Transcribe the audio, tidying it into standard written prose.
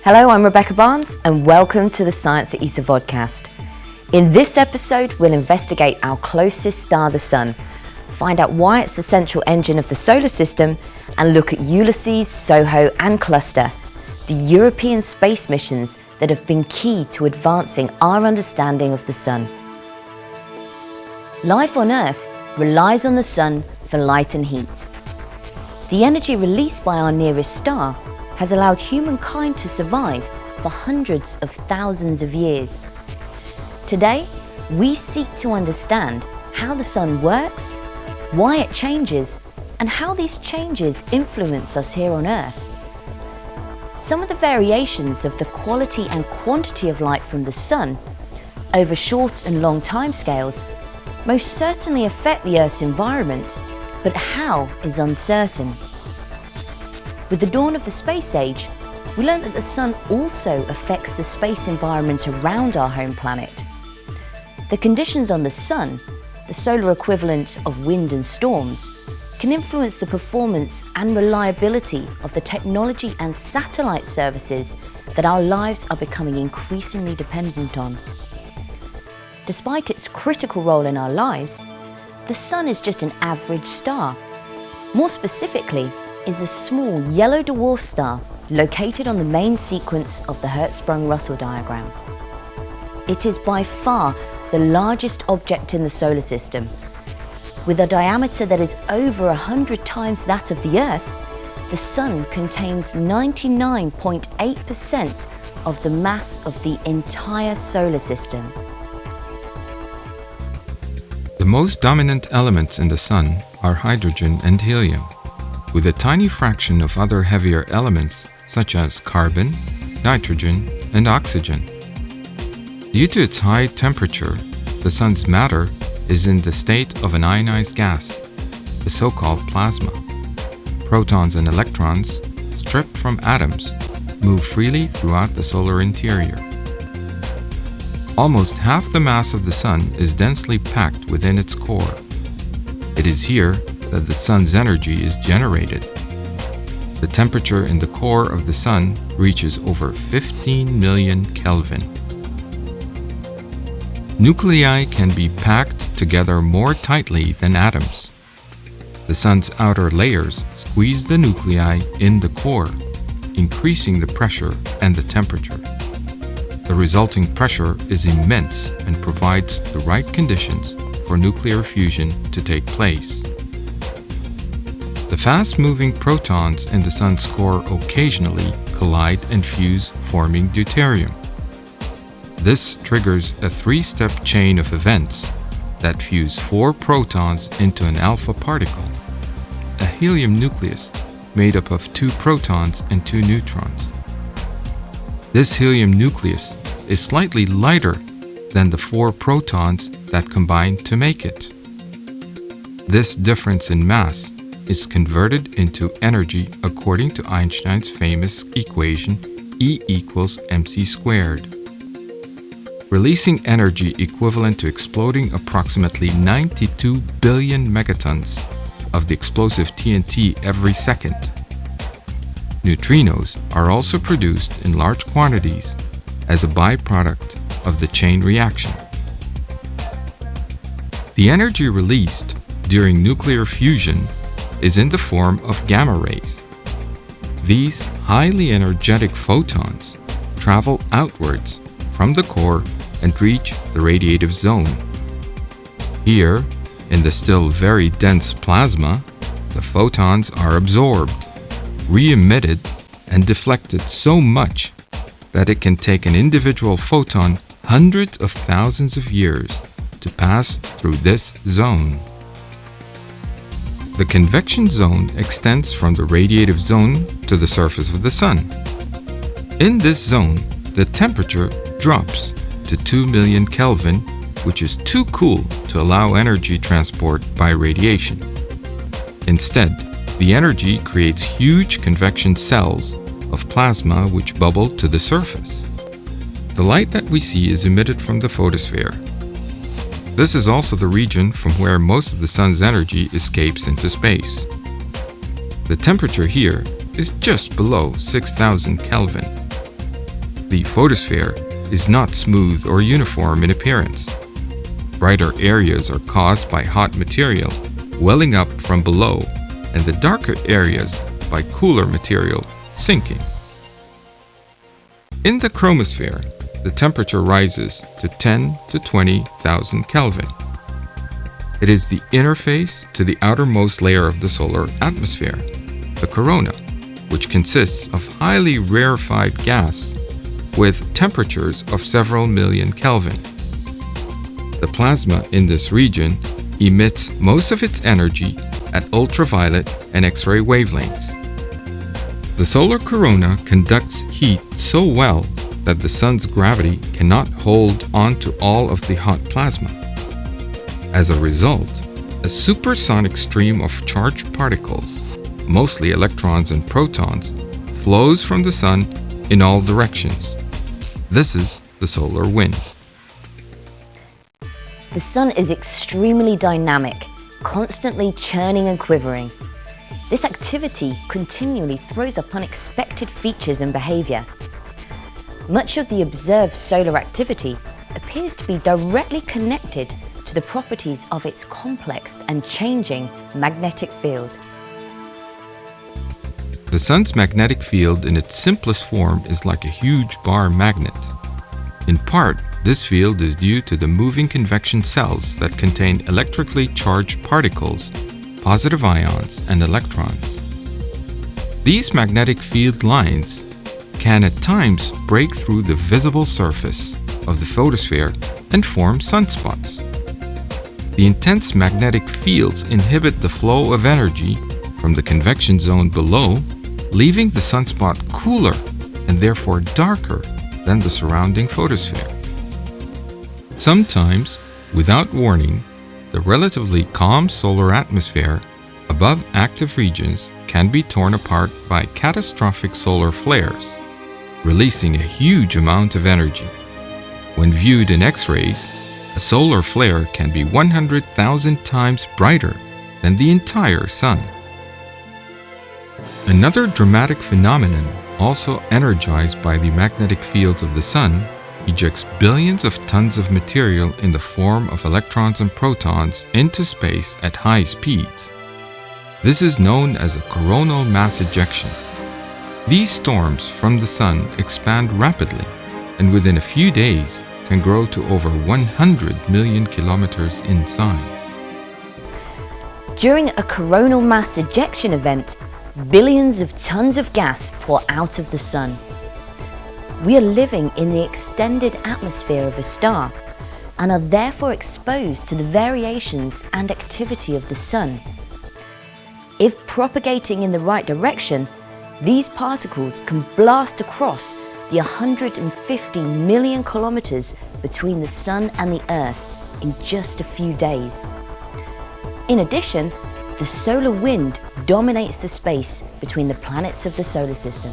Hello, I'm Rebecca Barnes and welcome to the Science ESA vodcast. In this episode, we'll investigate our closest star, the Sun, find out why it's the central engine of the solar system, and look at Ulysses, SOHO and Cluster, the European space missions that have been key to advancing our understanding of the Sun. Life on Earth relies on the Sun for light and heat. The energy released by our nearest star has allowed humankind to survive for hundreds of thousands of years. Today, we seek to understand how the Sun works, why it changes, and how these changes influence us here on Earth. Some of the variations of the quality and quantity of light from the Sun over short and long timescales most certainly affect the Earth's environment, but how is uncertain. With the dawn of the space age, we learned that the Sun also affects the space environment around our home planet. The conditions on the Sun, the solar equivalent of wind and storms, can influence the performance and reliability of the technology and satellite services that our lives are becoming increasingly dependent on. Despite its critical role in our lives, the Sun is just an average star. More specifically, is a small yellow dwarf star located on the main sequence of the Hertzsprung-Russell diagram. It is by far the largest object in the solar system. With a diameter that is over 100 times that of the Earth, the Sun contains 99.8% of the mass of the entire solar system. The most dominant elements in the Sun are hydrogen and helium, with a tiny fraction of other heavier elements such as carbon, nitrogen, and oxygen. Due to its high temperature, the Sun's matter is in the state of an ionized gas, the so-called plasma. Protons and electrons, stripped from atoms, move freely throughout the solar interior. Almost half the mass of the Sun is densely packed within its core. It is here that the Sun's energy is generated. The temperature in the core of the Sun reaches over 15 million Kelvin. Nuclei can be packed together more tightly than atoms. The Sun's outer layers squeeze the nuclei in the core, increasing the pressure and the temperature. The resulting pressure is immense and provides the right conditions for nuclear fusion to take place. The fast-moving protons in the Sun's core occasionally collide and fuse, forming deuterium. This triggers a three-step chain of events that fuse 4 protons into an alpha particle, a helium nucleus made up of 2 protons and 2 neutrons. This helium nucleus is slightly lighter than the 4 protons that combine to make it. This difference in mass is converted into energy according to Einstein's famous equation E equals mc squared. Releasing energy equivalent to exploding approximately 92 billion megatons of the explosive TNT every second. Neutrinos are also produced in large quantities as a byproduct of the chain reaction. The energy released during nuclear fusion is in the form of gamma rays. These highly energetic photons travel outwards from the core and reach the radiative zone. Here, in the still very dense plasma, the photons are absorbed, re-emitted, and deflected so much that it can take an individual photon hundreds of thousands of years to pass through this zone. The convection zone extends from the radiative zone to the surface of the Sun. In this zone, the temperature drops to 2 million Kelvin, which is too cool to allow energy transport by radiation. Instead, the energy creates huge convection cells of plasma which bubble to the surface. The light that we see is emitted from the photosphere. This is also the region from where most of the Sun's energy escapes into space. The temperature here is just below 6,000 Kelvin. The photosphere is not smooth or uniform in appearance. Brighter areas are caused by hot material welling up from below, and the darker areas by cooler material sinking. In the chromosphere, the temperature rises to 10 to 20,000 Kelvin. It is the interface to the outermost layer of the solar atmosphere, the corona, which consists of highly rarefied gas with temperatures of several million Kelvin. The plasma in this region emits most of its energy at ultraviolet and X-ray wavelengths. The solar corona conducts heat so well that the sun's gravity cannot hold on to all of the hot plasma. As a result, a supersonic stream of charged particles, mostly electrons and protons, flows from the sun in all directions. This is the solar wind. The sun is extremely dynamic, constantly churning and quivering. This activity continually throws up unexpected features and behavior. Much of the observed solar activity appears to be directly connected to the properties of its complex and changing magnetic field. The sun's magnetic field in its simplest form is like a huge bar magnet. In part, this field is due to the moving convection cells that contain electrically charged particles, positive ions, and electrons. These magnetic field lines can at times break through the visible surface of the photosphere and form sunspots. The intense magnetic fields inhibit the flow of energy from the convection zone below, leaving the sunspot cooler and therefore darker than the surrounding photosphere. Sometimes, without warning, the relatively calm solar atmosphere above active regions can be torn apart by catastrophic solar flares, releasing a huge amount of energy. When viewed in X-rays, a solar flare can be 100,000 times brighter than the entire sun. Another dramatic phenomenon, also energized by the magnetic fields of the sun, ejects billions of tons of material in the form of electrons and protons into space at high speeds. This is known as a coronal mass ejection. These storms from the sun expand rapidly and within a few days can grow to over 100 million kilometers in size. During a coronal mass ejection event, billions of tons of gas pour out of the sun. We are living in the extended atmosphere of a star and are therefore exposed to the variations and activity of the sun. If propagating in the right direction, these particles can blast across the 150 million kilometers between the sun and the Earth in just a few days. In addition, the solar wind dominates the space between the planets of the solar system.